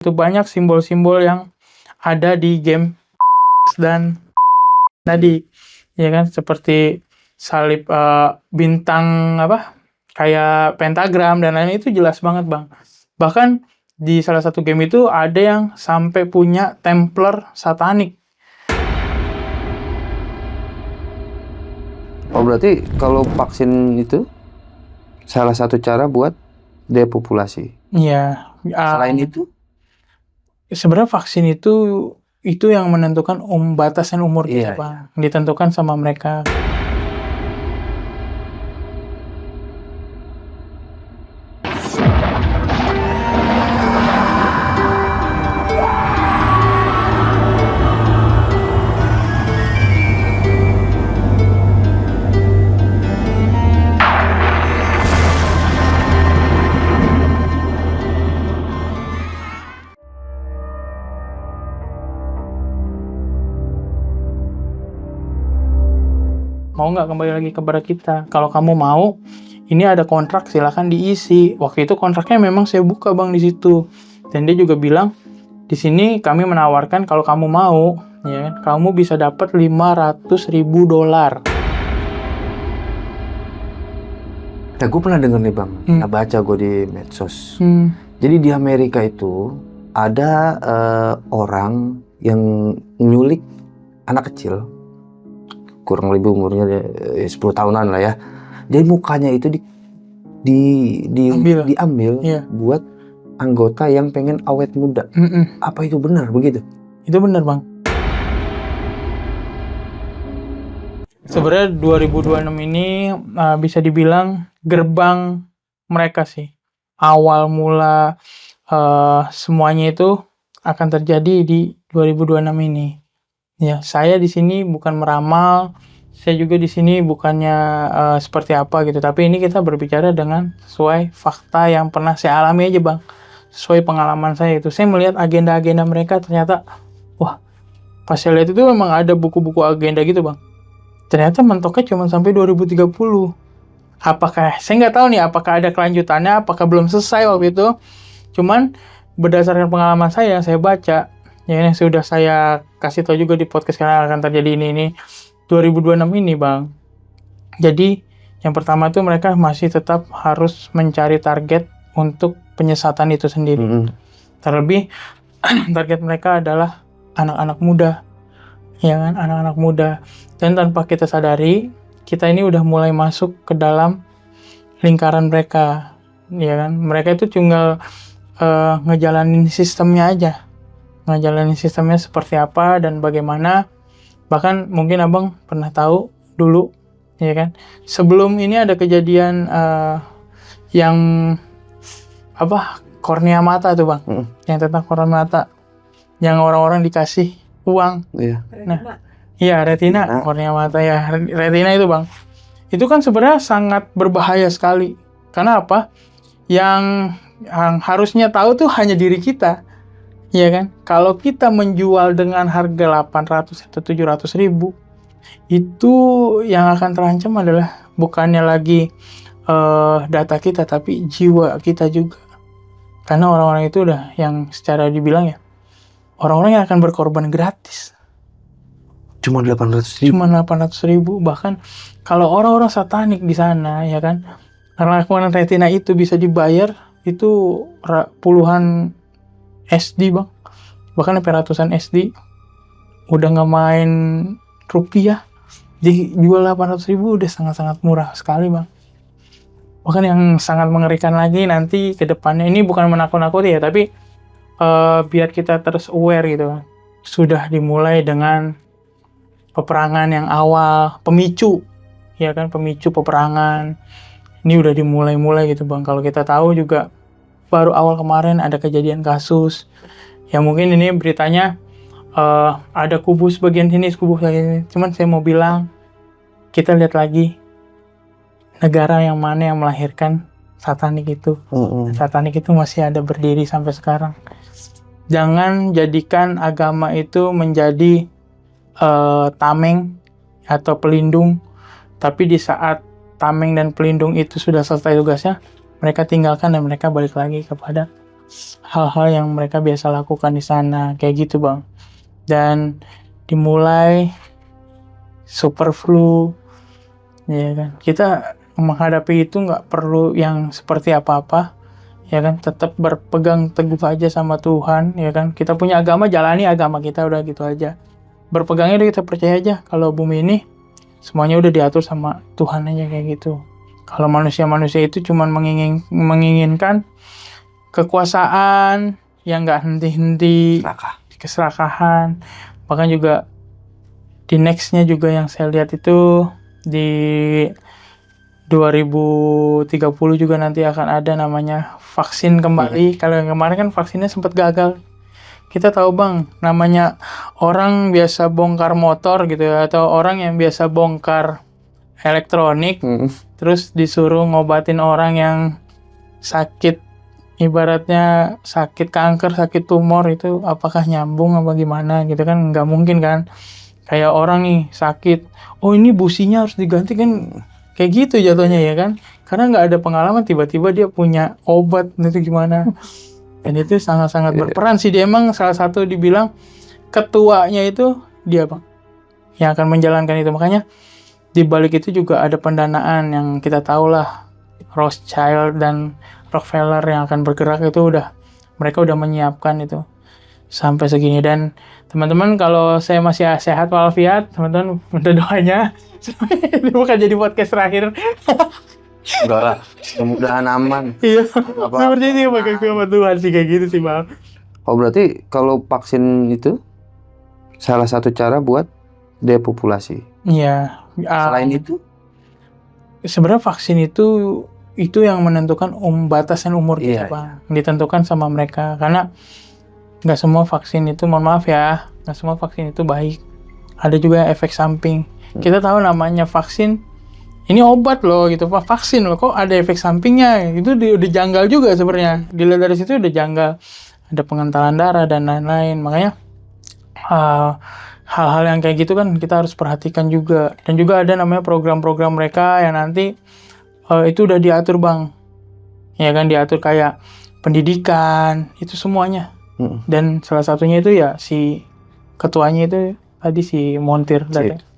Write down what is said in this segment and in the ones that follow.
Itu banyak simbol-simbol yang ada di game dan tadi, ya kan, seperti salib, bintang kayak pentagram dan lain-lain, itu jelas banget, Bang. Bahkan di salah satu game itu ada yang sampai punya Templar satanik. Oh, berarti kalau vaksin itu salah satu cara buat depopulasi. Iya. Selain itu? Sebenarnya vaksin itu yang menentukan batasan umur kita, Iya, Bang. Ditentukan sama mereka. Mau nggak kembali lagi kepada kita? Kalau kamu mau, ini ada kontrak, silakan diisi. Waktu itu kontraknya memang saya buka, Bang, di situ. Dan dia juga bilang, di sini kami menawarkan kalau kamu mau, ya kan, kamu bisa dapat $500.000. Nah, gue pernah denger nih, Bang. Nah, baca gue di medsos. Jadi di Amerika itu ada orang yang nyulik anak kecil, kurang lebih umurnya 10 tahunan lah ya. Jadi mukanya itu diambil Iya. buat anggota yang pengen awet muda. Apa itu benar begitu? Itu benar, Bang. Sebenarnya 2026 ini bisa dibilang gerbang mereka sih. Awal mula semuanya itu akan terjadi di 2026 ini. Ya, saya di sini bukan meramal, saya juga di sini bukannya seperti apa gitu, tapi ini kita berbicara dengan sesuai fakta yang pernah saya alami aja, Bang. Sesuai pengalaman saya itu. Saya melihat agenda-agenda mereka, ternyata wah, pas saya lihat itu memang ada buku-buku agenda gitu, Bang. Ternyata mentoknya cuma sampai 2030. Apakah, saya nggak tahu nih apakah ada kelanjutannya, apakah belum selesai waktu itu. Cuman berdasarkan pengalaman saya baca, ya ini sudah saya kasih tahu juga di podcast karena akan terjadi ini 2026 ini, Bang. Jadi yang pertama tuh mereka masih tetap harus mencari target untuk penyesatan itu sendiri. Terlebih target mereka adalah anak-anak muda, ya kan, anak-anak muda. Dan tanpa kita sadari, kita ini udah mulai masuk ke dalam lingkaran mereka, ya kan. Mereka itu tinggal ngejalanin sistemnya aja. Ngejalanin sistemnya seperti apa dan bagaimana. Bahkan mungkin Abang pernah tahu dulu, ya kan, sebelum ini ada kejadian yang kornea mata tuh, Bang. Yang tentang kornea mata, yang orang-orang dikasih uang. Nah, iya, retina, kornea mata ya, retina itu, Bang. Itu kan sebenarnya sangat berbahaya sekali. Karena apa? Yang harusnya tahu tuh hanya diri kita. Ya kan, kalau kita menjual dengan harga 800 atau 700 ribu, itu yang akan terancam adalah bukannya lagi data kita, tapi jiwa kita juga. Karena orang-orang itu udah yang secara dibilang ya, orang-orang yang akan berkorban gratis. Cuma 800 ribu? Cuma 800 ribu. Bahkan kalau orang-orang satanik di sana, ya kan, karena retina itu bisa dibayar, itu puluhan SD, Bang. Bahkan sampai ratusan SD. Udah nggak main rupiah. Jadi jual 800 ribu udah sangat-sangat murah sekali, Bang. Bahkan yang sangat mengerikan lagi nanti ke depannya, ini bukan menakut-nakuti ya, tapi biar kita terus aware gitu. Sudah dimulai dengan peperangan yang awal, pemicu, ya kan, pemicu peperangan. Ini udah dimulai gitu, Bang. Kalau kita tahu juga baru awal kemarin ada kejadian kasus. Ya mungkin ini beritanya ada kubu sebagian sini, kubu sebagian sini. Cuman saya mau bilang, kita lihat lagi negara yang mana yang melahirkan satanik itu. Satanik itu masih ada berdiri sampai sekarang. Jangan jadikan agama itu menjadi tameng atau pelindung. Tapi di saat tameng dan pelindung itu sudah selesai tugasnya, mereka tinggalkan dan mereka balik lagi kepada hal-hal yang mereka biasa lakukan di sana, kayak gitu Bang. Dan dimulai super flu, ya kan. Kita menghadapi itu nggak perlu yang seperti apa-apa, ya kan. Tetap berpegang teguh aja sama Tuhan, ya kan. Kita punya agama, jalani agama kita, udah gitu aja. Berpegangnya udah, kita percaya aja kalau bumi ini semuanya udah diatur sama Tuhan aja, kayak gitu. Kalau manusia-manusia itu cuman menginginkan kekuasaan yang nggak henti-henti, keserakahan. Bahkan juga di nextnya juga yang saya lihat itu di 2030 juga nanti akan ada namanya vaksin kembali. Kalau yang kemarin kan vaksinnya sempat gagal. Kita tahu Bang, namanya orang biasa bongkar motor gitu ya, atau orang yang biasa bongkar elektronik, terus disuruh ngobatin orang yang sakit, ibaratnya sakit kanker, sakit tumor, itu apakah nyambung apa gimana gitu kan, nggak mungkin kan. Kayak orang nih sakit, oh ini businya harus diganti kan, kayak gitu jatuhnya ya kan, karena nggak ada pengalaman, tiba-tiba dia punya obat, itu gimana. Dan itu sangat-sangat berperan sih, dia emang salah satu dibilang ketuanya itu dia Bang, yang akan menjalankan itu. Makanya di balik itu juga ada pendanaan yang kita tahu lah, Rothschild dan Rockefeller yang akan bergerak itu mereka udah menyiapkan itu sampai segini. Dan teman-teman, kalau saya masih sehat walafiat, teman-teman minta doanya. Ini bukan jadi podcast terakhir. Enggak lah, mudah-mudahan aman. Iya, seperti ini pakai sama Tuhan sih, kayak gitu sih Bang. Oh berarti kalau vaksin itu salah satu cara buat depopulasi. Iya. Selain itu? Sebenarnya vaksin itu yang menentukan batasan umur kita Bang. Ditentukan sama mereka, karena nggak semua vaksin itu, mohon maaf ya, nggak semua vaksin itu baik. Ada juga efek samping. Kita tahu namanya vaksin, ini obat loh gitu Pak, vaksin loh, kok ada efek sampingnya, itu udah janggal juga sebenarnya. Dilihat dari situ udah janggal, ada pengentalan darah dan lain-lain. Makanya hal-hal yang kayak gitu kan kita harus perhatikan juga. Dan juga ada namanya program-program mereka yang nanti itu udah diatur Bang, ya kan, diatur kayak pendidikan, itu semuanya. Dan salah satunya itu ya si ketuanya itu tadi, si Montir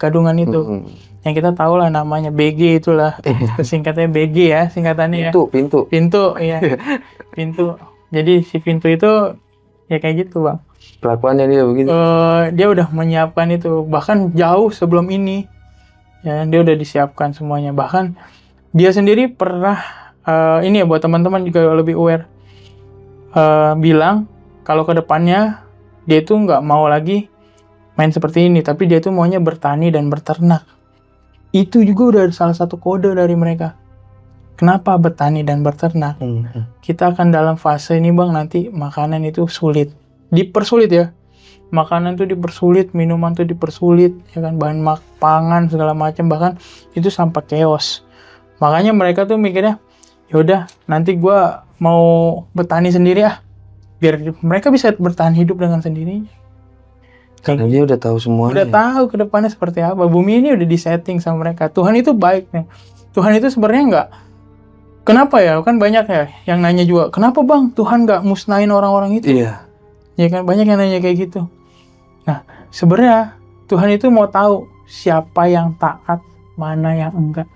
Gadungan itu, yang kita tahu lah namanya BG itulah, singkatnya BG ya, singkatannya pintu ya. Pintu. Jadi si pintu itu ya kayak gitu Bang, kelakuannya dia begitu. Dia udah menyiapkan itu bahkan jauh sebelum ini ya, dia udah disiapkan semuanya. Bahkan dia sendiri pernah ini ya, buat teman-teman juga lebih aware, bilang kalau ke depannya dia itu nggak mau lagi main seperti ini, tapi dia itu maunya bertani dan berternak. Itu juga udah salah satu kode dari mereka. Kenapa bertani dan berternak? Kita akan dalam fase ini Bang, nanti makanan itu sulit, dipersulit ya. Makanan tuh dipersulit, minuman tuh dipersulit, ya kan, bahan pangan segala macam, bahkan itu sampai chaos. Makanya mereka tuh mikirnya, yaudah nanti gua mau bertani sendiri biar mereka bisa bertahan hidup dengan sendirinya. Karena dia udah tahu semuanya. Udah tahu ke depannya seperti apa. Bumi ini udah disetting sama mereka. Tuhan itu baik nih. Tuhan itu sebenarnya nggak. Kenapa ya? Kan banyak ya yang nanya juga. Kenapa Bang Tuhan nggak musnahin orang-orang itu? Iya. Ya kan, banyak yang nanya kayak gitu. Nah sebenarnya Tuhan itu mau tahu siapa yang taat, mana yang enggak.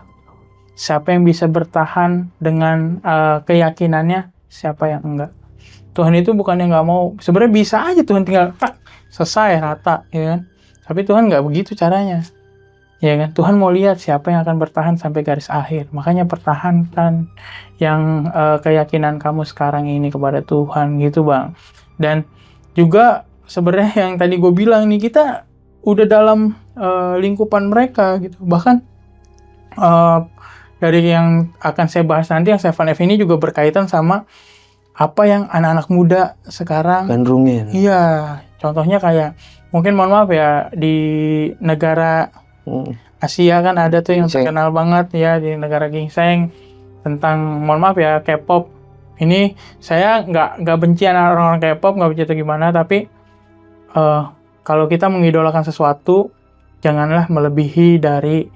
Siapa yang bisa bertahan dengan keyakinannya, siapa yang enggak. Tuhan itu bukannya nggak mau. Sebenarnya bisa aja Tuhan tinggal selesai rata, ya kan. Tapi Tuhan nggak begitu caranya, ya kan. Tuhan mau lihat siapa yang akan bertahan sampai garis akhir. Makanya pertahankan yang keyakinan kamu sekarang ini kepada Tuhan, gitu Bang. Dan juga sebenarnya yang tadi gue bilang nih, kita udah dalam lingkupan mereka gitu. Bahkan dari yang akan saya bahas nanti, yang 7F ini juga berkaitan sama apa yang anak-anak muda sekarang gandrungin. Iya, contohnya kayak mungkin, mohon maaf ya, di negara Asia kan ada tuh yang terkenal banget ya, di negara gingseng, tentang, mohon maaf ya, K-pop. Ini saya nggak benci orang-orang K-pop, nggak benci atau gimana, tapi kalau kita mengidolakan sesuatu, janganlah melebihi dari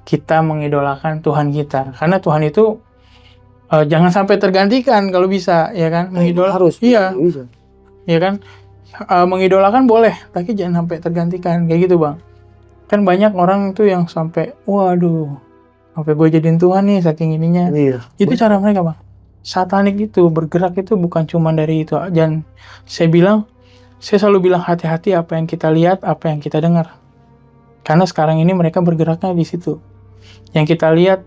kita mengidolakan Tuhan kita. Karena Tuhan itu jangan sampai tergantikan kalau bisa, ya kan? Harus. Iya, Bisa. ya kan? Mengidolakan boleh, tapi jangan sampai tergantikan, kayak gitu bang. Kan banyak orang tuh yang sampai, waduh, sampai gue jadiin Tuhan nih saking ininya. Iya. Itu cara mereka bang. Satanik itu bergerak itu bukan cuma dari itu. Dan saya selalu bilang hati-hati apa yang kita lihat, apa yang kita dengar. Karena sekarang ini mereka bergeraknya di situ. Yang kita lihat,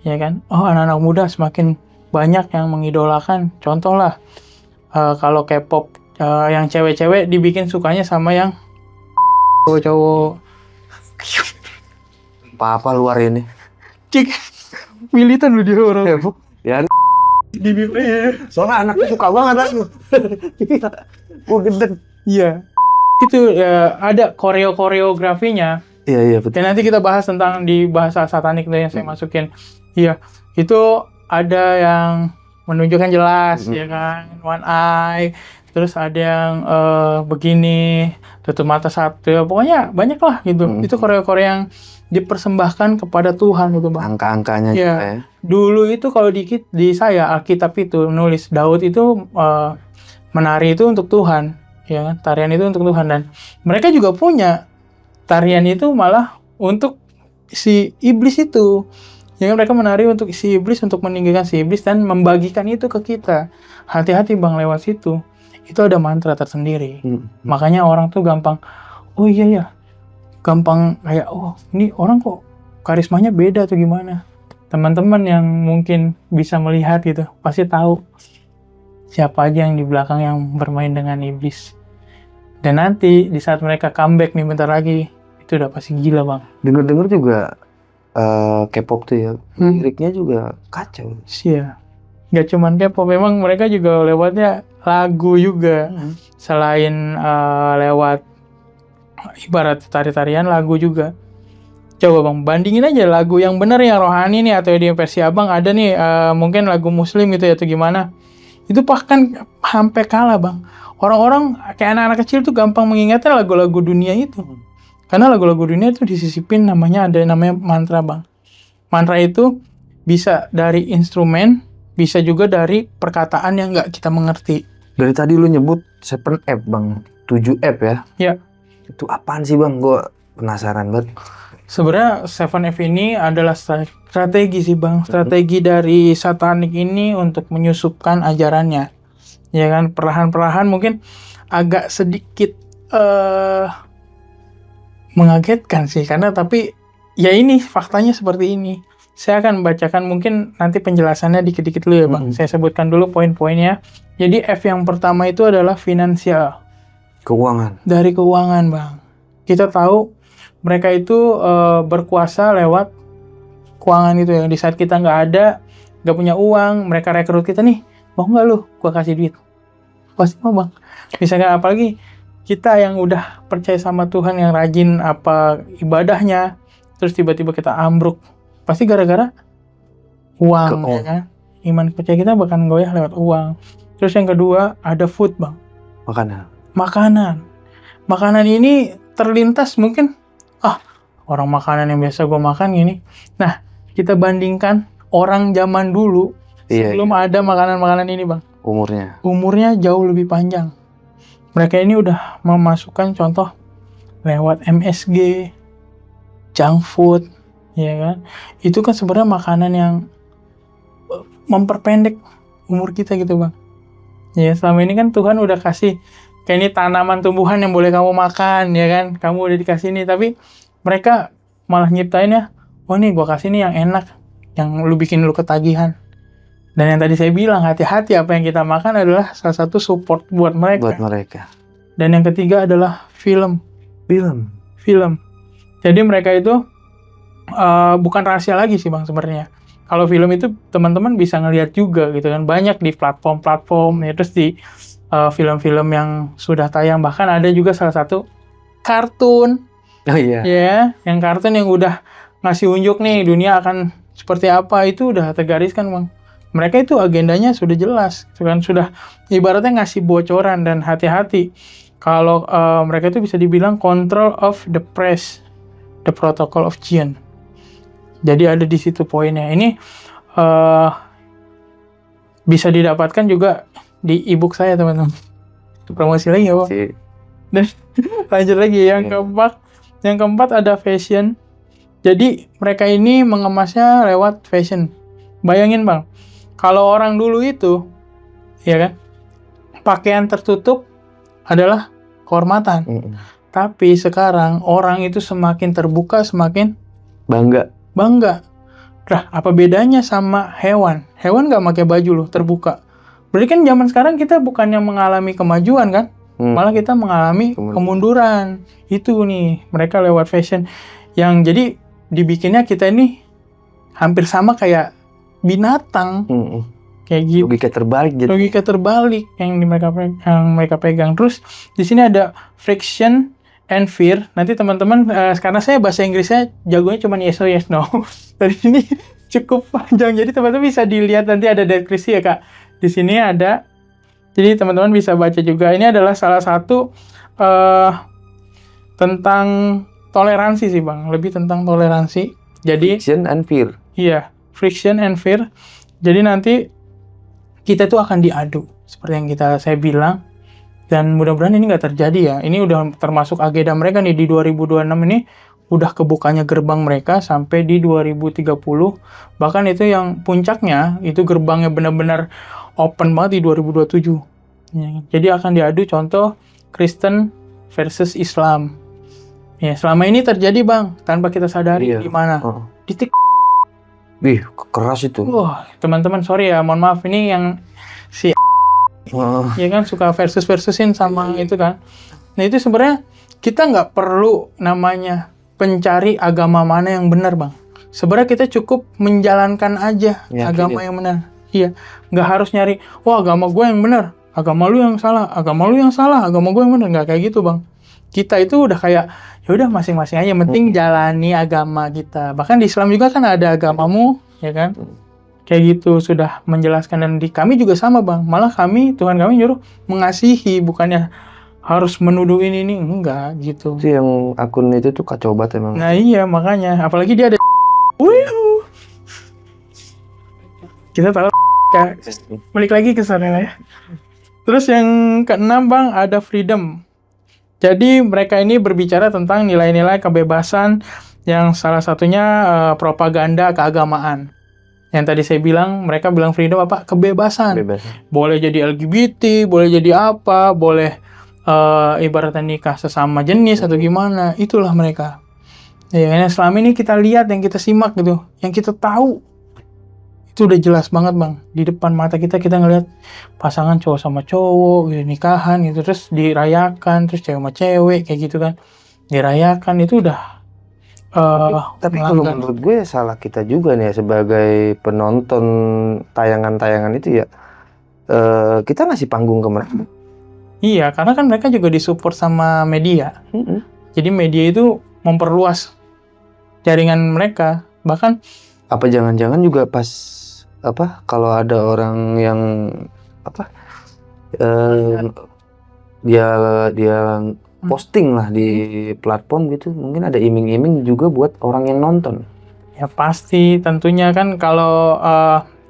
ya kan, oh anak-anak muda semakin banyak yang mengidolakan. Contoh lah, kalau K-pop yang cewek-cewek dibikin sukanya sama yang cowok-cowok. Apa luar ini? Cik, militan lu dia orang. Ya, Di soalnya anaknya suka banget aku. Gue gede. Iya. Itu ada koreografinya. Iya betul. Dan nanti kita bahas tentang di bahasa satanik itu yang saya masukin. Iya, itu ada yang menunjukkan jelas, ya kan, one eye. Terus ada yang begini, tutup mata satu. Pokoknya banyak lah gitu. Itu koreo-koreo yang dipersembahkan kepada Tuhan gitu bang. Angka-angkanya ya. juga ya. Dulu itu kalau di saya Alkitab itu nulis Daud itu menari itu untuk Tuhan, ya kan? Tarian itu untuk Tuhan, dan mereka juga punya tarian itu malah untuk si iblis itu. Ya kan, mereka menari untuk si iblis, untuk meninggikan si iblis dan membagikan itu ke kita. Hati-hati bang lewat situ. Itu ada mantra tersendiri. Makanya orang tuh gampang, oh iya ya, gampang kayak, oh ini orang kok karismanya beda atau gimana. Teman-teman yang mungkin bisa melihat gitu pasti tahu siapa aja yang di belakang yang bermain dengan iblis. Dan nanti di saat mereka comeback nih bentar lagi, itu udah pasti gila bang. Dengar-dengar juga K-pop tuh ya, liriknya juga kacau. Iya, nggak cuman K-pop, memang mereka juga lewatnya lagu juga. Selain lewat ibarat tari-tarian, lagu juga. Coba bang, bandingin aja lagu yang bener yang rohani nih, atau di versi abang ada nih mungkin lagu muslim gitu ya, atau gimana. Itu bahkan sampai kalah bang. Orang-orang kayak anak-anak kecil tuh gampang mengingatnya lagu-lagu dunia itu. Karena lagu-lagu dunia itu disisipin namanya mantra bang. Mantra itu bisa dari instrumen, bisa juga dari perkataan yang nggak kita mengerti. Dari tadi lu nyebut 7 F bang, 7 F ya? Ya. Itu apaan sih bang? Gue penasaran banget. Sebenarnya 7F ini adalah strategi sih bang, strategi dari satanik ini untuk menyusupkan ajarannya, ya kan, perlahan-perlahan mungkin agak sedikit mengagetkan sih, karena tapi ya ini faktanya seperti ini. Saya akan bacakan mungkin nanti penjelasannya dikit-dikit dulu ya bang. Saya sebutkan dulu poin-poinnya. Jadi F yang pertama itu adalah finansial. Keuangan. Dari keuangan bang. Kita tahu mereka itu berkuasa lewat keuangan itu ya. Di saat kita nggak ada, nggak punya uang, mereka rekrut kita nih, mau nggak lu? Gua kasih duit. Pasti mau bang. Misalkan apalagi kita yang udah percaya sama Tuhan, yang rajin apa ibadahnya, terus tiba-tiba kita ambruk, pasti gara-gara uang, ya kan? Iman percaya kita bahkan goyah lewat uang. Terus yang kedua ada food bang. Makanan ini terlintas mungkin, orang makanan yang biasa gue makan gini. Nah, kita bandingkan orang zaman dulu sebelum ada makanan-makanan ini bang. Umurnya jauh lebih panjang. Mereka ini udah memasukkan contoh lewat MSG, junk food, ya kan? Itu kan sebenarnya makanan yang memperpendek umur kita gitu bang. Ya selama ini kan Tuhan udah kasih kayak ini tanaman tumbuhan yang boleh kamu makan, ya kan? Kamu udah dikasih ini, tapi mereka malah nyiptain ya, oh nih gua kasih nih yang enak, yang lu bikin lu ketagihan. Dan yang tadi saya bilang, hati-hati apa yang kita makan adalah salah satu support buat mereka. Dan yang ketiga adalah film. Jadi mereka itu bukan rahasia lagi sih bang sebenarnya. Kalau film itu teman-teman bisa ngelihat juga gitu kan, banyak di platform ya, terus di film-film yang sudah tayang, bahkan ada juga salah satu kartun. Ya, yang kartun yang udah ngasih unjuk nih dunia akan seperti apa, itu udah tergariskan bang. Mereka itu agendanya sudah jelas, kan, sudah ibaratnya ngasih bocoran. Dan hati-hati kalau mereka itu bisa dibilang control of the press, the protocol of Zion. Jadi ada di situ poinnya. Ini Bisa didapatkan juga di ebook saya, teman-teman. Promosi lagi ya, Bang. Dan lanjut lagi yang keempat ada fashion. Jadi mereka ini mengemasnya lewat fashion. Bayangin, Bang, kalau orang dulu itu, ya kan, pakaian tertutup adalah kehormatan. Tapi sekarang orang itu semakin terbuka, semakin bangga. Nah, apa bedanya sama hewan? Hewan nggak pakai baju loh, terbuka. Berarti kan zaman sekarang kita bukannya mengalami kemajuan kan? Malah kita mengalami kemunduran. Itu nih, mereka lewat fashion. Yang jadi dibikinnya kita ini hampir sama kayak binatang. Kayak gitu. Logika terbalik yang mereka pegang. Terus di sini ada friction and fear. Nanti teman-teman, karena saya bahasa Inggrisnya jagonya cuma yes or yes no. Dari ini cukup panjang, jadi teman-teman bisa dilihat nanti ada deskripsi ya Kak. Di sini ada, jadi teman-teman bisa baca juga. Ini adalah salah satu tentang toleransi sih Bang, lebih tentang toleransi. Jadi friction and fear. Iya, friction and fear. Jadi nanti kita tuh akan diadu seperti yang saya bilang. Dan mudah-mudahan ini nggak terjadi ya. Ini udah termasuk agenda mereka nih di 2026 ini. Udah kebukanya gerbang mereka sampai di 2030. Bahkan itu yang puncaknya, itu gerbangnya benar-benar open banget di 2027. Ya, jadi akan diadu contoh Kristen versus Islam. Ya, selama ini terjadi Bang, tanpa kita sadari di mana? Di Wih, keras itu. Wah, teman-teman sorry ya, mohon maaf ini yang si ya kan suka versus-versusin sama itu kan. Nah itu sebenarnya kita nggak perlu namanya pencari agama mana yang benar Bang. Sebenarnya kita cukup menjalankan aja agama yang benar. Iya, nggak harus nyari, wah agama gue yang benar, agama lu yang salah, agama lu yang salah, agama gue yang benar. Nggak kayak gitu Bang. Kita itu udah kayak, ya udah masing-masing aja, penting jalani agama kita. Bahkan di Islam juga kan ada agamamu, ya kan? Kayak gitu sudah menjelaskan, dan di kami juga sama Bang. Malah Tuhan kami nyuruh mengasihi, bukannya harus menuduh ini enggak gitu. Itu yang akun itu tuh kacau banget emang. Nah iya makanya, apalagi dia ada kita tahu balik lagi ke sana ya. Terus yang keenam Bang ada freedom. Jadi mereka ini berbicara tentang nilai-nilai kebebasan yang salah satunya propaganda keagamaan. Yang tadi saya bilang, mereka bilang freedom apa? Kebebasan. Boleh jadi LGBT, boleh jadi apa, boleh ibaratnya nikah sesama jenis atau gimana. Itulah mereka. Ya, yang selama ini kita lihat, yang kita simak gitu, yang kita tahu, itu udah jelas banget Bang. Di depan mata kita ngelihat pasangan cowok sama cowok, gitu, nikahan gitu, terus dirayakan, terus cewek sama cewek kayak gitu kan. Dirayakan, itu udah tapi kalau menurut gue salah kita juga nih ya, sebagai penonton tayangan-tayangan itu ya, kita ngasih panggung ke mereka. Iya, karena kan mereka juga disupport sama media. Jadi media itu memperluas jaringan mereka. Bahkan apa jangan-jangan juga pas kalau ada orang yang dia posting lah di platform gitu, mungkin ada iming-iming juga buat orang yang nonton. Ya pasti, tentunya kan kalau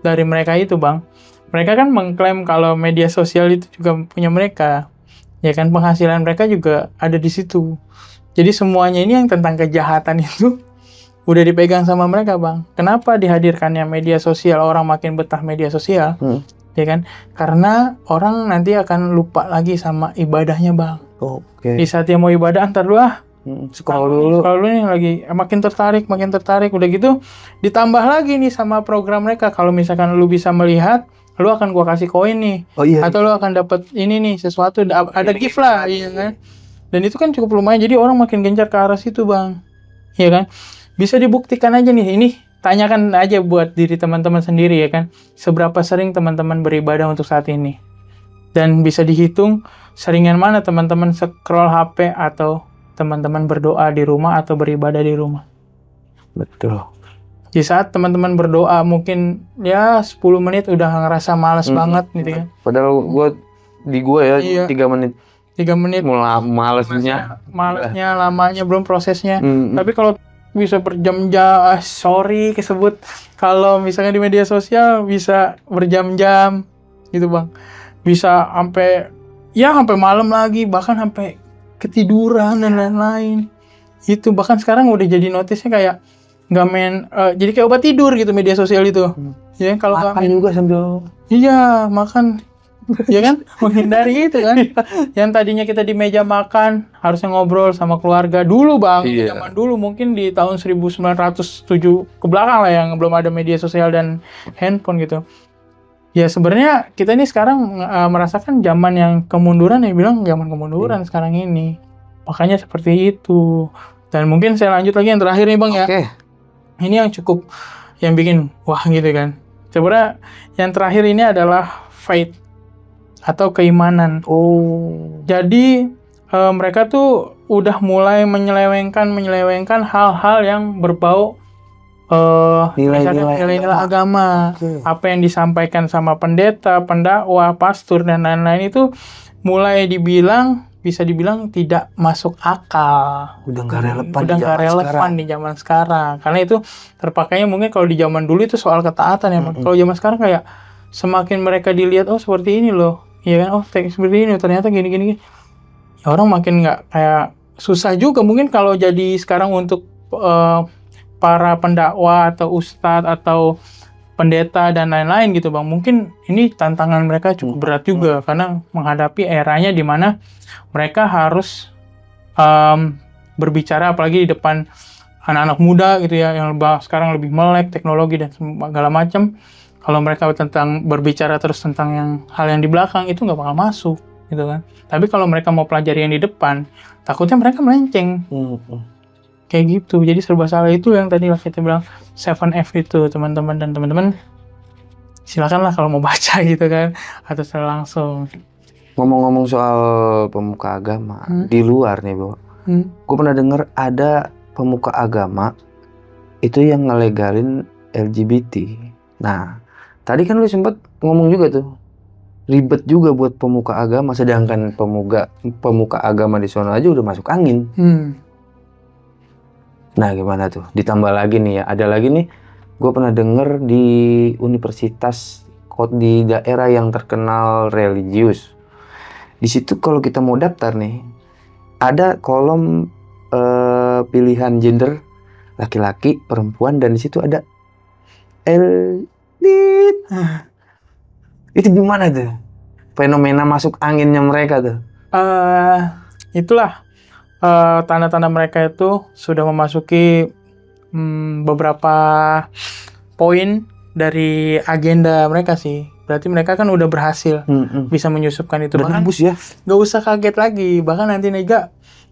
dari mereka itu Bang, mereka kan mengklaim kalau media sosial itu juga punya mereka. Ya kan, penghasilan mereka juga ada di situ. Jadi semuanya ini yang tentang kejahatan itu udah dipegang sama mereka Bang. Kenapa dihadirkannya media sosial, orang makin betah media sosial? Ya kan? Karena orang nanti akan lupa lagi sama ibadahnya Bang. Di saat dia mau ibadah, antar dulu scroll dulu nih lagi, makin tertarik, udah gitu ditambah lagi nih sama program mereka. Kalau misalkan lu bisa melihat, lu akan gua kasih koin nih, atau lu akan dapat ini nih sesuatu, ada gift lah, iya kan? Dan itu kan cukup lumayan, jadi orang makin gencar ke arah situ Bang, iya kan? Bisa dibuktikan aja nih, ini tanyakan aja buat diri teman-teman sendiri ya kan, seberapa sering teman-teman beribadah untuk saat ini, dan bisa dihitung seringan mana teman-teman scroll HP atau teman-teman berdoa di rumah atau beribadah di rumah. Betul. Di saat teman-teman berdoa mungkin ya 10 menit udah ngerasa malas banget gitu kan. Padahal gue ya 3 menit. 3 menit malesnya lamanya belum prosesnya. Tapi kalau bisa berjam-jam, sorry kesebut, kalau misalnya di media sosial bisa berjam-jam gitu Bang. Bisa sampai malam lagi, bahkan sampai ketiduran dan lain-lain. Itu bahkan sekarang udah jadi notisnya kayak nggak main, jadi kayak obat tidur gitu media sosial itu. Ya kalau nggak Makan main juga sambil iya makan, ya kan, menghindari itu kan. Yang tadinya kita di meja makan harusnya ngobrol sama keluarga dulu Bang. Iya. Zaman dulu mungkin di tahun 1907 ke belakang lah yang belum ada media sosial dan handphone gitu. Ya sebenarnya kita ini sekarang merasakan zaman yang kemunduran, ya bilang zaman kemunduran sekarang ini. Makanya seperti itu. Dan mungkin saya lanjut lagi yang terakhir nih Bang ya. Oke. Ini yang cukup yang bikin wah gitu kan. Sebenarnya yang terakhir ini adalah faith atau keimanan. Oh. Jadi mereka tuh udah mulai menyelewengkan hal-hal yang berbau nilai-nilai agama. Apa yang disampaikan sama pendeta, pendakwah, pastor dan lain-lain itu mulai bisa dibilang tidak masuk akal. Udah nggak relevan di zaman sekarang. Karena itu terpakainya mungkin kalau di zaman dulu itu soal ketaatan ya. Kalau zaman sekarang kayak semakin mereka dilihat, oh seperti ini loh, iya kan, oh seperti ini ternyata gini. Ya orang makin nggak kayak susah juga mungkin kalau jadi sekarang untuk para pendakwah atau ustadz atau pendeta dan lain-lain gitu Bang. Mungkin ini tantangan mereka cukup berat juga karena menghadapi eranya di mana mereka harus berbicara apalagi di depan anak-anak muda gitu ya yang sekarang lebih melek teknologi dan segala macam. Kalau mereka berbicara terus tentang hal yang di belakang itu nggak bakal masuk gitu kan. Tapi kalau mereka mau pelajari yang di depan, takutnya mereka melenceng. Kayak gitu. Jadi serba salah itu yang tadi kita bilang 7F itu teman-teman, dan teman-teman silakanlah kalau mau baca gitu kan atau secara langsung. Ngomong-ngomong soal pemuka agama di luar nih Bro, gue pernah dengar ada pemuka agama itu yang ngelegalin LGBT. Nah tadi kan lu sempat ngomong juga tuh ribet juga buat pemuka agama, sedangkan pemuka agama di sana aja udah masuk angin. Nah gimana tuh? Ditambah lagi nih ya, ada lagi nih, gue pernah denger di universitas di daerah yang terkenal religius. Di situ kalau kita mau daftar nih, ada kolom pilihan gender laki-laki, perempuan, dan di situ ada itu gimana tuh? Fenomena masuk anginnya mereka tuh. Itulah tanda-tanda mereka itu sudah memasuki beberapa poin dari agenda mereka sih. Berarti mereka kan udah berhasil bisa menyusupkan itu. Bahkan ya. Gak usah kaget lagi. Bahkan nanti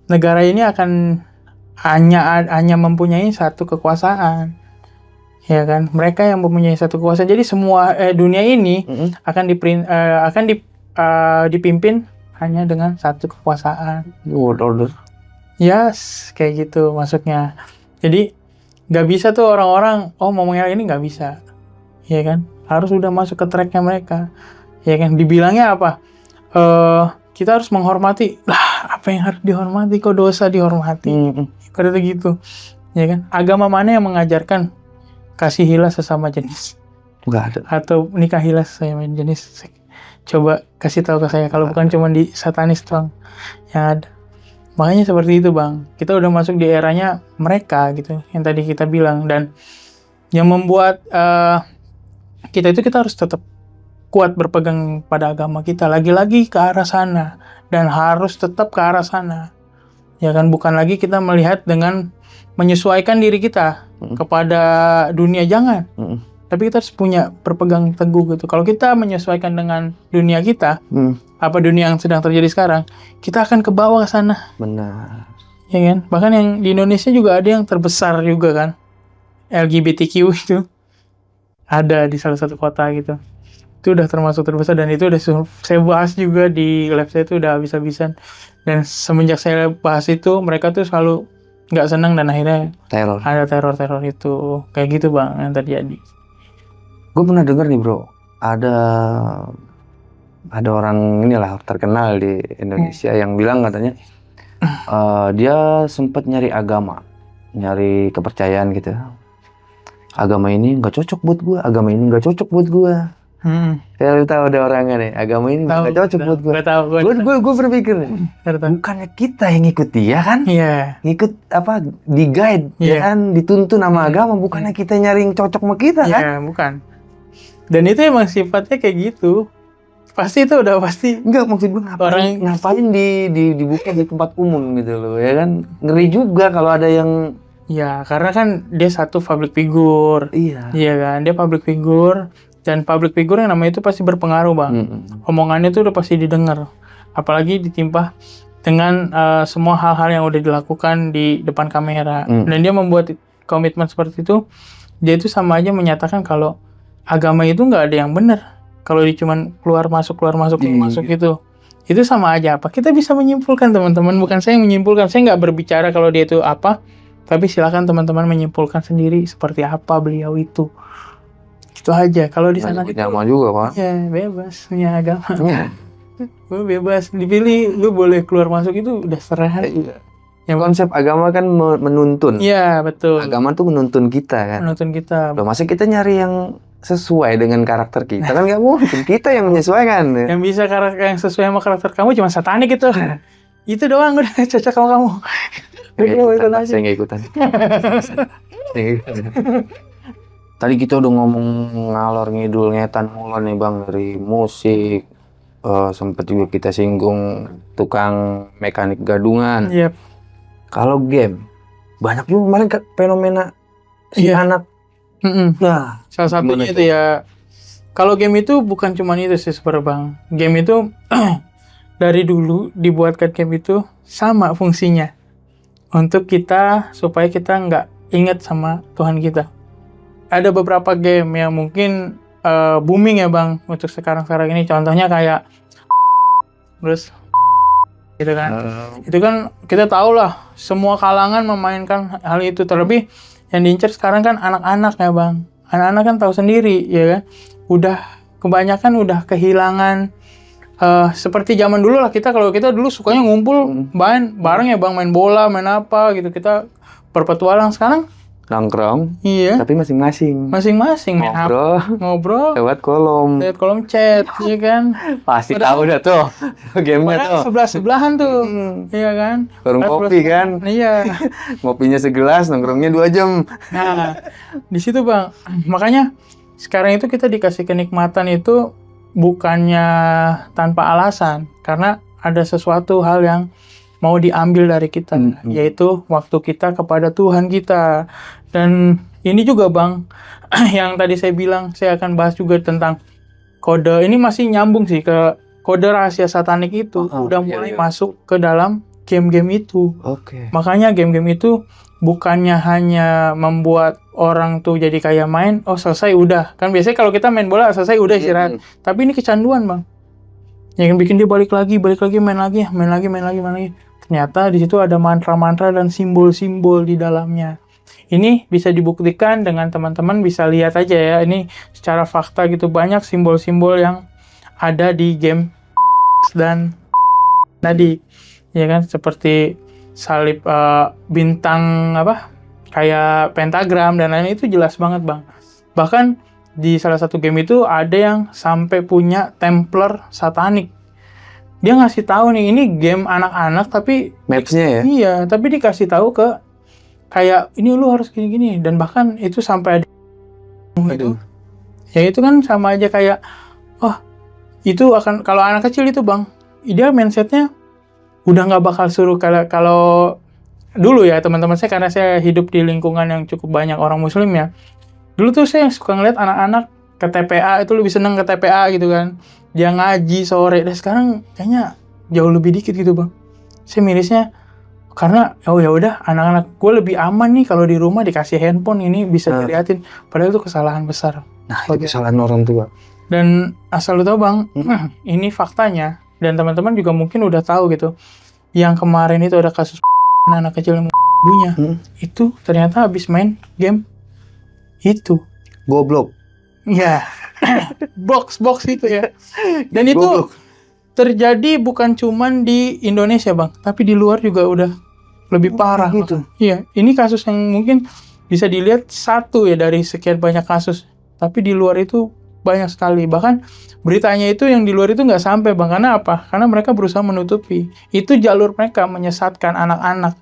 negara ini akan hanya mempunyai satu kekuasaan. Ya kan? Mereka yang mempunyai satu kekuasaan. Jadi semua dunia ini akan dipimpin hanya dengan satu kekuasaan. World order. Yes, kayak gitu maksudnya. Jadi nggak bisa tuh orang-orang ngomongnya ini nggak bisa, ya kan? Harus udah masuk ke tracknya mereka, ya kan? Dibilangnya apa? Kita harus menghormati. Lah, apa yang harus dihormati? Kok dosa dihormati? Kayak gitu, ya kan? Agama mana yang mengajarkan kasihilah sesama jenis? Nggak ada. Atau nikahilah sesama jenis? Coba kasih tahu ke saya kalau bukan cuma di satanis doang yang ada. Makanya seperti itu Bang, kita udah masuk di eranya mereka gitu, yang tadi kita bilang. Dan yang membuat kita harus tetap kuat berpegang pada agama kita, lagi-lagi ke arah sana, dan harus tetap ke arah sana. Ya kan, bukan lagi kita melihat dengan menyesuaikan diri kita kepada dunia, jangan. Tapi kita harus berpegang teguh gitu. Kalau kita menyesuaikan dengan dunia kita, apa dunia yang sedang terjadi sekarang, kita akan ke bawah ke sana. Benar. Ya kan? Bahkan yang di Indonesia juga ada yang terbesar juga kan. LGBTQ itu ada di salah satu kota gitu. Itu udah termasuk terbesar, dan itu udah saya bahas juga di lab saya, itu udah habis-habisan. Dan semenjak saya bahas itu, mereka tuh selalu nggak senang, dan akhirnya ada teror itu. Kayak gitu Bang yang terjadi. Gue pernah dengar nih Bro, ada orang inilah terkenal di Indonesia yang bilang katanya dia sempat nyari agama nyari kepercayaan gitu. Agama ini nggak cocok buat gue, agama ini nggak cocok buat gue. Ya lu tahu ada orangnya nih, agama ini nggak cocok buat gue. Gue berpikir nih, bukannya kita yang ngikut dia kan? Iya. Ngikut apa? Di guide, ya kan? Dituntun sama agama, bukannya kita nyari yang cocok sama kita kan? Iya, bukan. Dan itu emang sifatnya kayak gitu. Pasti itu udah pasti. Enggak, maksud gue ngapain dibuka di tempat umum gitu loh, ya kan? Ngeri juga kalau ada yang. Ya, karena kan dia satu public figure. Iya. Iya kan, dia public figure. Dan public figure yang namanya itu pasti berpengaruh, Bang. Omongannya itu udah pasti didengar. Apalagi ditimpa dengan semua hal-hal yang udah dilakukan di depan kamera. Dan dia membuat komitmen seperti itu. Dia itu sama aja menyatakan kalau agama itu nggak ada yang benar. Kalau dia cuma keluar masuk gitu. Itu sama aja apa? Kita bisa menyimpulkan, teman-teman. Bukan saya yang menyimpulkan. Saya nggak berbicara kalau dia itu apa. Tapi silakan teman-teman menyimpulkan sendiri seperti apa beliau itu. Itu aja. Kalau di sana itu nyaman juga, Pak. Ya, bebas punya agama. Lu bebas dipilih, lu boleh keluar masuk itu udah serah. Yang konsep agama kan menuntun. Iya, betul. Agama tuh menuntun kita kan. Menuntun kita. Loh, masa kita nyari yang sesuai dengan karakter kita kan nggak mungkin. Kita yang menyesuaikan. Yang bisa karakter yang sesuai sama karakter kamu cuma satanik itu. Itu doang udah cocok sama kamu. Saya nggak ikutan. Tadi kita udah ngomong ngalor ngidul ngetan mulu nih Bang, dari musik, sempet juga kita singgung tukang mekanik gadungan. Yep. Kalau game, banyak juga kemarin fenomena si anak. Nah, salah satunya itu ya. Kalau game itu bukan cuma itu sih sebenarnya Bang. Game itu dari dulu dibuatkan game itu sama fungsinya untuk kita supaya kita nggak ingat sama Tuhan kita. Ada beberapa game yang mungkin booming ya Bang untuk sekarang ini. Contohnya kayak terus gitu kan. Itu kan kita tahu lah semua kalangan memainkan hal itu. Terlebih yang diincar sekarang kan anak-anak ya Bang. Anak-anak kan tahu sendiri ya kan. Udah kebanyakan udah kehilangan seperti zaman dulu lah. Kalau kita dulu sukanya ngumpul main bareng ya Bang, main bola, main apa gitu. Kita berpetualang. Sekarang nongkrong, iya. Tapi masing-masing ngobrol lewat kolom chat, iya kan? Pasti tahu dah tuh gamenya tuh. Sebelahan tuh, iya kan? Warung kopi kan? Iya. Ngopinya segelas, nongkrongnya 2 jam. Nah, di situ Bang. Makanya sekarang itu kita dikasih kenikmatan itu bukannya tanpa alasan, karena ada sesuatu hal yang mau diambil dari kita, yaitu waktu kita kepada Tuhan kita. Dan ini juga Bang, yang tadi saya bilang, saya akan bahas juga tentang kode. Ini masih nyambung sih ke kode rahasia satanik itu. Udah mulai masuk ke dalam game-game itu. Makanya game-game itu bukannya hanya membuat orang tuh jadi kayak main, selesai udah. Kan biasanya kalau kita main bola selesai udah istirahat. Tapi ini kecanduan Bang. Yang bikin dia balik lagi, main lagi. Ternyata di situ ada mantra-mantra dan simbol-simbol di dalamnya. Ini bisa dibuktikan dengan teman-teman bisa lihat aja ya. Ini secara fakta gitu, banyak simbol-simbol yang ada di game dan tadi ya kan, seperti salib, bintang apa kayak pentagram dan lain-lain, itu jelas banget Bang. Bahkan di salah satu game itu ada yang sampai punya Templar satanik. Dia ngasih tahu nih, ini game anak-anak tapi mapsnya ya? Iya, tapi dikasih tahu ke kayak ini lu harus gini-gini, dan bahkan itu sampai ada itu. Ya itu kan sama aja kayak itu akan, kalau anak kecil itu Bang, dia mindsetnya udah nggak bakal suruh. Kalau dulu ya teman-teman saya, karena saya hidup di lingkungan yang cukup banyak orang muslim ya. Dulu tuh saya suka ngeliat anak-anak ke TPA itu lebih seneng ke TPA gitu kan. Dia ngaji sore. Dan sekarang kayaknya jauh lebih dikit gitu Bang. Saya mirisnya karena ya udah, anak-anak gue lebih aman nih kalau di rumah dikasih handphone, ini bisa dilihatin. Padahal itu kesalahan besar. Nah, itu kesalahan orang tua. Dan asal lu tahu Bang, ini faktanya, dan teman-teman juga mungkin udah tahu gitu. Yang kemarin itu ada kasus anak kecil yang ibunya. Itu ternyata habis main game itu. Goblok. Ya. box itu ya. Dan itu terjadi bukan cuman di Indonesia Bang, tapi di luar juga udah lebih parah gitu. Iya, ini kasus yang mungkin bisa dilihat satu ya dari sekian banyak kasus, tapi di luar itu banyak sekali. Bahkan beritanya itu yang di luar itu nggak sampai bang, karena apa? Karena mereka berusaha menutupi. Itu jalur mereka menyesatkan anak-anak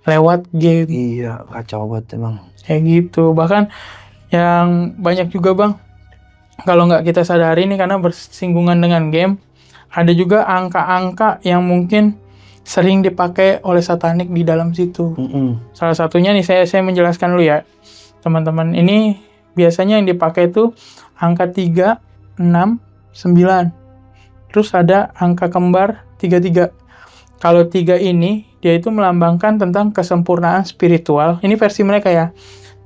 lewat game. Iya, kacau banget emang. Kayak gitu. Bahkan yang banyak juga bang, kalau nggak kita sadari nih karena bersinggungan dengan game, ada juga angka-angka yang mungkin sering dipakai oleh satanik di dalam situ. Salah satunya nih saya menjelaskan dulu ya teman-teman. Ini biasanya yang dipakai itu angka 3, 6, 9. Terus ada angka kembar 33. Kalau 3 ini dia itu melambangkan tentang kesempurnaan spiritual. Ini versi mereka ya.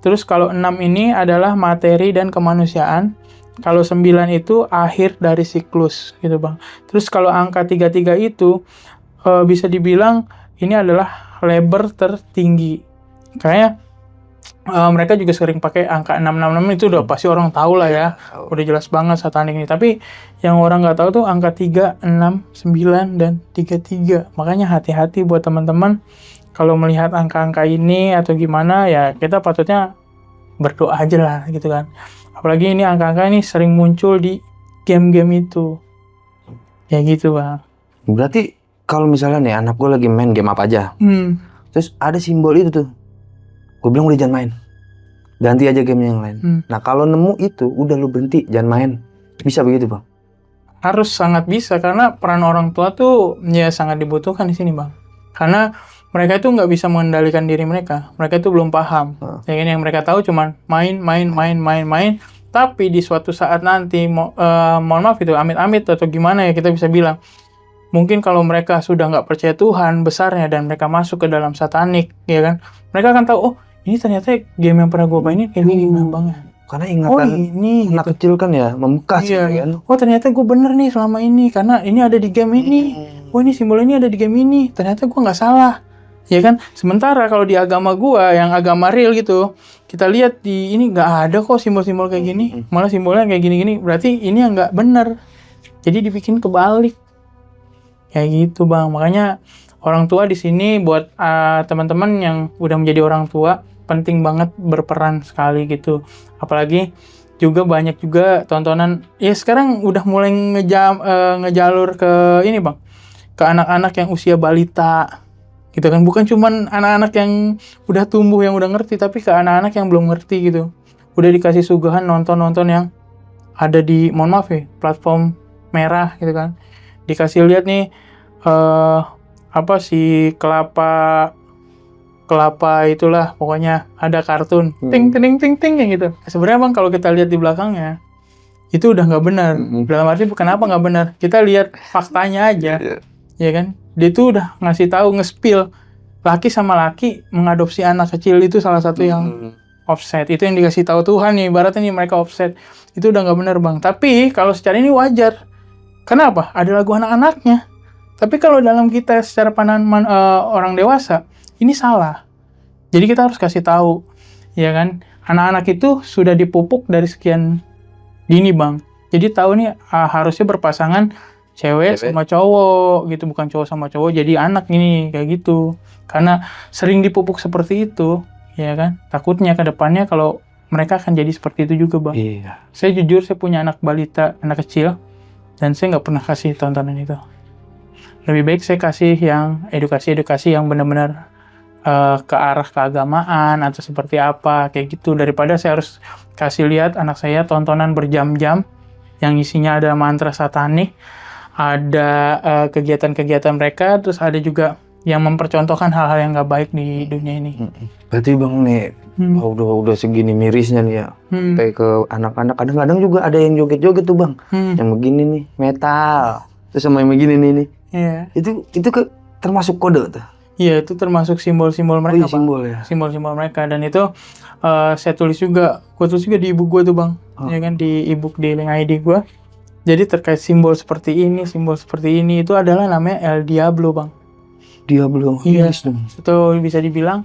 Terus kalau 6 ini adalah materi dan kemanusiaan. Kalau 9 itu akhir dari siklus gitu bang. Terus kalau angka 33 itu bisa dibilang ini adalah labor tertinggi. Kayaknya mereka juga sering pakai angka 666 itu udah pasti orang tahu lah ya. Udah jelas banget satanik ini. Tapi yang orang nggak tahu tuh angka 3, 6, 9, dan 33. Makanya hati-hati buat teman-teman kalau melihat angka-angka ini atau gimana ya kita patutnya berdoa aja lah gitu kan. Apalagi ini angka-angka ini sering muncul di game-game itu. Ya gitu bang. Berarti kalau misalnya nih anak gue lagi main game apa aja, terus ada simbol itu tuh, gue bilang udah jangan main, ganti aja game yang lain. Nah kalau nemu itu udah lu berhenti, jangan main. Bisa begitu bang? Harus sangat bisa, karena peran orang tua tuh ya sangat dibutuhkan di sini bang. Karena mereka itu nggak bisa mengendalikan diri mereka. Mereka itu belum paham. Ya kan, yang mereka tahu cuman main. Tapi di suatu saat nanti, mohon maaf itu amit-amit atau gimana ya kita bisa bilang, mungkin kalau mereka sudah nggak percaya Tuhan besarnya dan mereka masuk ke dalam satanik, ya kan, mereka akan tahu, oh ini ternyata game yang pernah gue mainin kayak gini bang. Karena ingatan ini anak gitu. kecil kan ya membekas Iya. gitu kan. Oh ternyata gue bener nih selama ini karena ini ada di game ini. Oh ini simbol ini ada di game ini. Ternyata gue nggak salah. Ya kan. Sementara kalau di agama gue yang agama real gitu, kita lihat di ini nggak ada kok simbol-simbol kayak gini. Malah simbolnya kayak gini-gini. Berarti ini yang nggak bener. Jadi dibikin kebalik. Kayak gitu bang. Makanya orang tua di sini buat teman-teman yang udah menjadi orang tua penting banget berperan sekali gitu. Apalagi juga banyak juga tontonan ya sekarang udah mulai ngejalur ke ini bang, ke anak-anak yang usia balita gitu kan, bukan cuman anak-anak yang udah tumbuh yang udah ngerti, tapi ke anak-anak yang belum ngerti gitu, udah dikasih suguhan nonton yang ada di, mohon maaf ya, platform merah gitu kan, dikasih lihat nih apa sih kelapa itulah pokoknya ada kartun ting kayak gitu. Sebenarnya bang kalau kita lihat di belakangnya itu udah nggak benar. Dalam arti kenapa nggak benar? Kita lihat faktanya aja, ya kan? Dia tuh udah ngasih tahu nge-spill laki sama laki mengadopsi anak kecil itu salah satu yang offset. Itu yang dikasih tahu Tuhan nih. Ibaratnya nih mereka offset. Itu udah nggak benar bang. Tapi kalau secara ini wajar. Kenapa? Ada lagu anak-anaknya. Tapi kalau dalam kita secara pandangan orang dewasa ini salah. Jadi kita harus kasih tahu, ya kan? Anak-anak itu sudah dipupuk dari sekian dini, bang. Jadi tahu nih harusnya berpasangan cewek sama cowok gitu, bukan cowok sama cowok jadi anak ini kayak gitu. Karena sering dipupuk seperti itu, ya kan? Takutnya ke depannya kalau mereka akan jadi seperti itu juga, bang. Iya. Saya jujur saya punya anak balita, anak kecil, dan saya nggak pernah kasih tontonan itu. Lebih baik saya kasih yang edukasi yang benar-benar ke arah keagamaan atau seperti apa kayak gitu, daripada saya harus kasih lihat anak saya tontonan berjam-jam yang isinya ada mantra satanik, ada kegiatan-kegiatan mereka, terus ada juga yang mempercontohkan hal-hal yang nggak baik di dunia ini. Berarti bang nih udah segini mirisnya nih ya, sampai ke anak-anak kadang-kadang juga ada yang joget-joget tuh bang, yang begini nih metal, terus sama yang begini nih. Iya. Itu termasuk kode tuh. Iya, itu termasuk simbol-simbol mereka, Bang. Simbol ya. Simbol-simbol mereka, dan itu saya tulis juga, gue tulis juga di ebook gue tuh bang, ya kan, di ebook di link ID gue. Jadi terkait simbol seperti ini itu adalah namanya El Diablo bang. Diablo. Iya. Itu bisa dibilang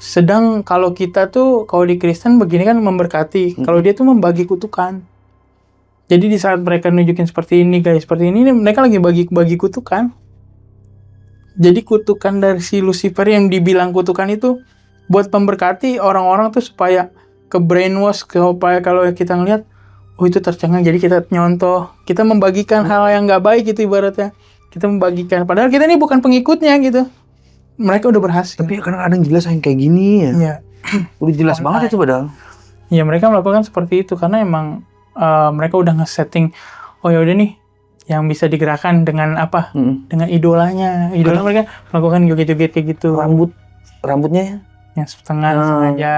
sedang kalau kita tuh kalau di Kristen begini kan memberkati, kalau dia tuh membagi kutukan. Jadi di saat mereka nunjukin seperti ini guys, seperti ini mereka lagi bagi kutukan. Jadi kutukan dari si Lucifer yang dibilang kutukan itu buat memberkati orang-orang tuh supaya ke brainwash, supaya kalau kita ngelihat oh itu tercengang, jadi kita nyontoh, kita membagikan hal yang nggak baik gitu ibaratnya. Kita membagikan, padahal kita ini bukan pengikutnya gitu. Mereka udah berhasil. Tapi kadang-kadang jelas yang kayak gini ya. Iya. Udah jelas banget itu padahal. Ya mereka melakukan seperti itu karena emang mereka udah nge-setting, oh ya udah nih yang bisa digerakkan dengan apa? Dengan idolanya. Idola mereka melakukan joget-joget kayak gitu. Rambutnya ya? Yang setengah sengaja,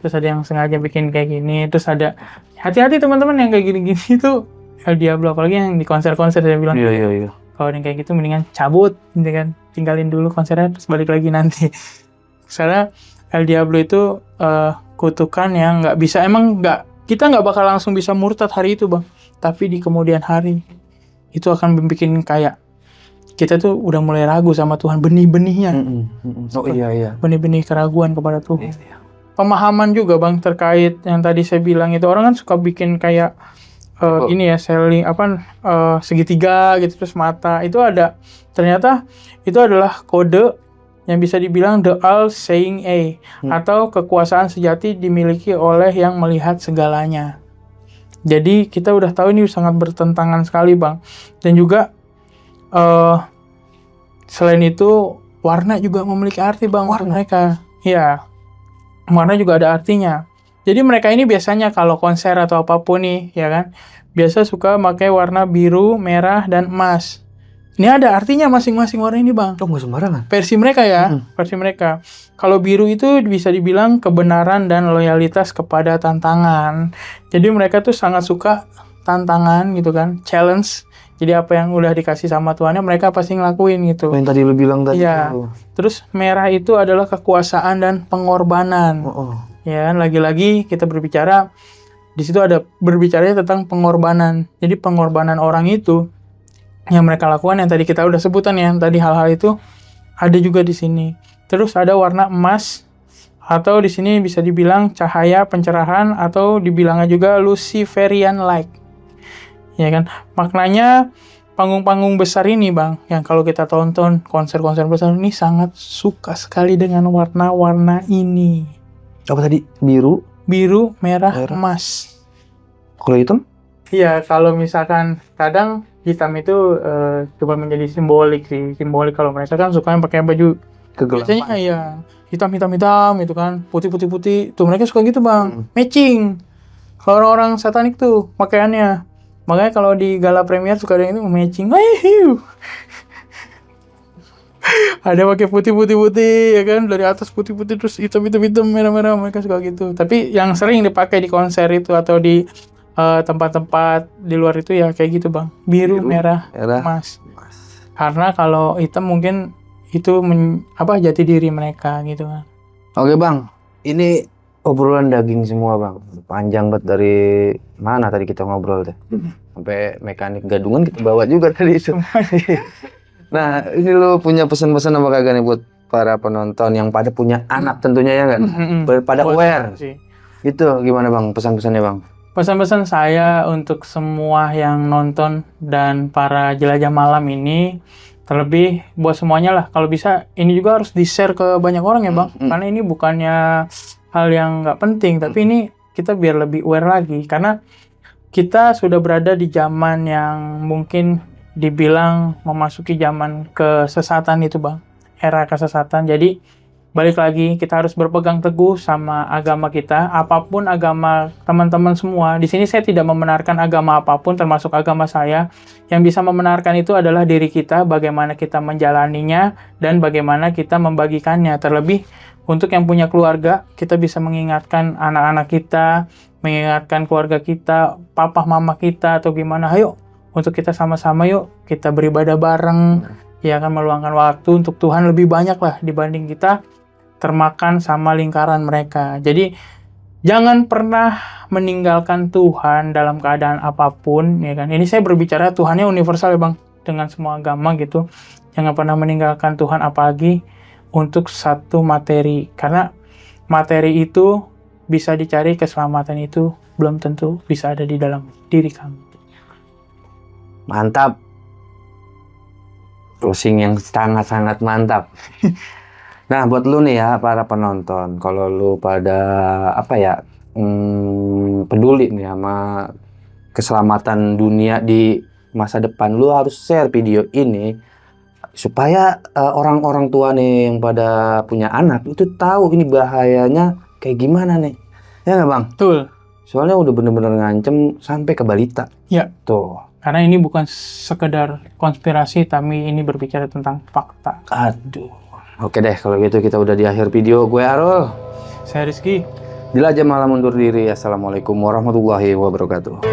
terus ada yang sengaja bikin kayak gini, terus ada hati-hati teman-teman yang kayak gini-gini itu El Diablo, apalagi yang di konser-konser saya bilang. Iya. Kalau yang kayak gitu mendingan cabut, gitu kan. Tinggalin dulu konsernya terus balik lagi nanti. Karena El Diablo itu kutukan yang nggak bisa, kita nggak bakal langsung bisa murtad hari itu bang, tapi di kemudian hari itu akan bikin kayak kita tuh udah mulai ragu sama Tuhan, benih-benihnya. Oh iya. Benih-benih keraguan kepada Tuhan. Iya. Pemahaman juga bang terkait yang tadi saya bilang itu, orang kan suka bikin kayak ini ya, selling segitiga gitu terus mata itu ada, ternyata itu adalah kode yang bisa dibilang the all saying A, atau kekuasaan sejati dimiliki oleh yang melihat segalanya. Jadi kita udah tahu ini sangat bertentangan sekali bang. Dan juga selain itu warna juga memiliki arti bang. Mereka, ya warna juga ada artinya. Jadi mereka ini biasanya kalau konser atau apapun nih, ya kan, biasa suka pakai warna biru, merah, dan emas. Ini ada artinya masing-masing warna ini bang. Oh nggak sembarangan. Versi mereka ya, versi mereka. Kalau biru itu bisa dibilang kebenaran dan loyalitas kepada tantangan. Jadi mereka tuh sangat suka tantangan gitu kan, challenge. Jadi apa yang udah dikasih sama Tuhannya mereka pasti ngelakuin gitu. Yang tadi lu bilang tadi. Iya. Terus merah itu adalah kekuasaan dan pengorbanan. Ya, lagi-lagi kita berbicara di situ ada berbicaranya tentang pengorbanan. Jadi pengorbanan orang itu yang mereka lakukan yang tadi kita udah sebutan ya, tadi hal-hal itu ada juga di sini. Terus ada warna emas atau di sini bisa dibilang cahaya pencerahan atau dibilangnya juga Luciferian light. Ya kan? Maknanya panggung-panggung besar ini bang, yang kalau kita tonton konser-konser besar ini sangat suka sekali dengan warna-warna ini. Apa tadi? Biru, merah, emas. Kalau hitam? Iya, kalau misalkan kadang hitam itu cuma menjadi simbolik sih. Simbolik kalau mereka kan suka yang pakai baju kegelapan. Biasanya ya hitam itu kan, putih. Tuh mereka suka gitu bang, matching. Kalau orang satanik tuh pakaiannya. Makanya kalau di gala premier suka ada yang itu matching. Ada pakai putih ya kan, dari atas putih terus hitam merah mereka suka gitu. Tapi yang sering dipakai di konser itu atau di tempat-tempat di luar itu ya kayak gitu bang, biru merah, emas. Karena kalau hitam mungkin itu jati diri mereka gitu kan. Oke bang, ini obrolan daging semua bang, panjang banget. Dari mana tadi kita ngobrol deh, sampai mekanik gadungan kita bawa juga tadi itu. Nah ini lu punya pesan-pesan apa kagak nih buat para penonton yang pada punya anak tentunya ya kan, pada aware itu gimana bang pesan-pesannya bang? Pesan-pesan saya untuk semua yang nonton dan para jelajah malam ini, terlebih buat semuanya lah, kalau bisa ini juga harus di-share ke banyak orang ya bang, karena ini bukannya hal yang nggak penting, tapi ini kita biar lebih aware lagi, karena kita sudah berada di zaman yang mungkin dibilang memasuki zaman kesesatan itu bang, era kesesatan. Jadi balik lagi kita harus berpegang teguh sama agama kita, apapun agama teman-teman semua. Di sini saya tidak membenarkan agama apapun, termasuk agama saya. Yang bisa membenarkan itu adalah diri kita, bagaimana kita menjalaninya dan bagaimana kita membagikannya. Terlebih untuk yang punya keluarga, kita bisa mengingatkan anak-anak kita, mengingatkan keluarga kita, papa mama kita atau gimana. Ayo untuk kita sama-sama yuk kita beribadah bareng, ya kan, meluangkan waktu untuk Tuhan lebih banyak lah dibanding kita termakan sama lingkaran mereka. Jadi jangan pernah meninggalkan Tuhan dalam keadaan apapun, ya kan. Ini saya berbicara Tuhannya universal ya bang, dengan semua agama gitu. Jangan pernah meninggalkan Tuhan apalagi untuk satu materi, karena materi itu bisa dicari, keselamatan itu belum tentu bisa ada di dalam diri kamu. Mantap. Closing yang sangat-sangat mantap. Nah, buat lu nih ya, para penonton, kalau lu pada apa ya, peduli nih sama keselamatan dunia di masa depan, lu harus share video ini supaya orang-orang tua nih yang pada punya anak itu tahu ini bahayanya kayak gimana nih. Ya nggak, Bang? Betul. Soalnya udah bener-bener ngancem sampai ke balita. Ya. Tuh. Karena ini bukan sekedar konspirasi, tapi ini berbicara tentang fakta. Aduh. Oke deh, kalau gitu kita udah di akhir video. Gue Arul. Saya Rizky. Dilajah malam undur diri. Assalamualaikum warahmatullahi wabarakatuh.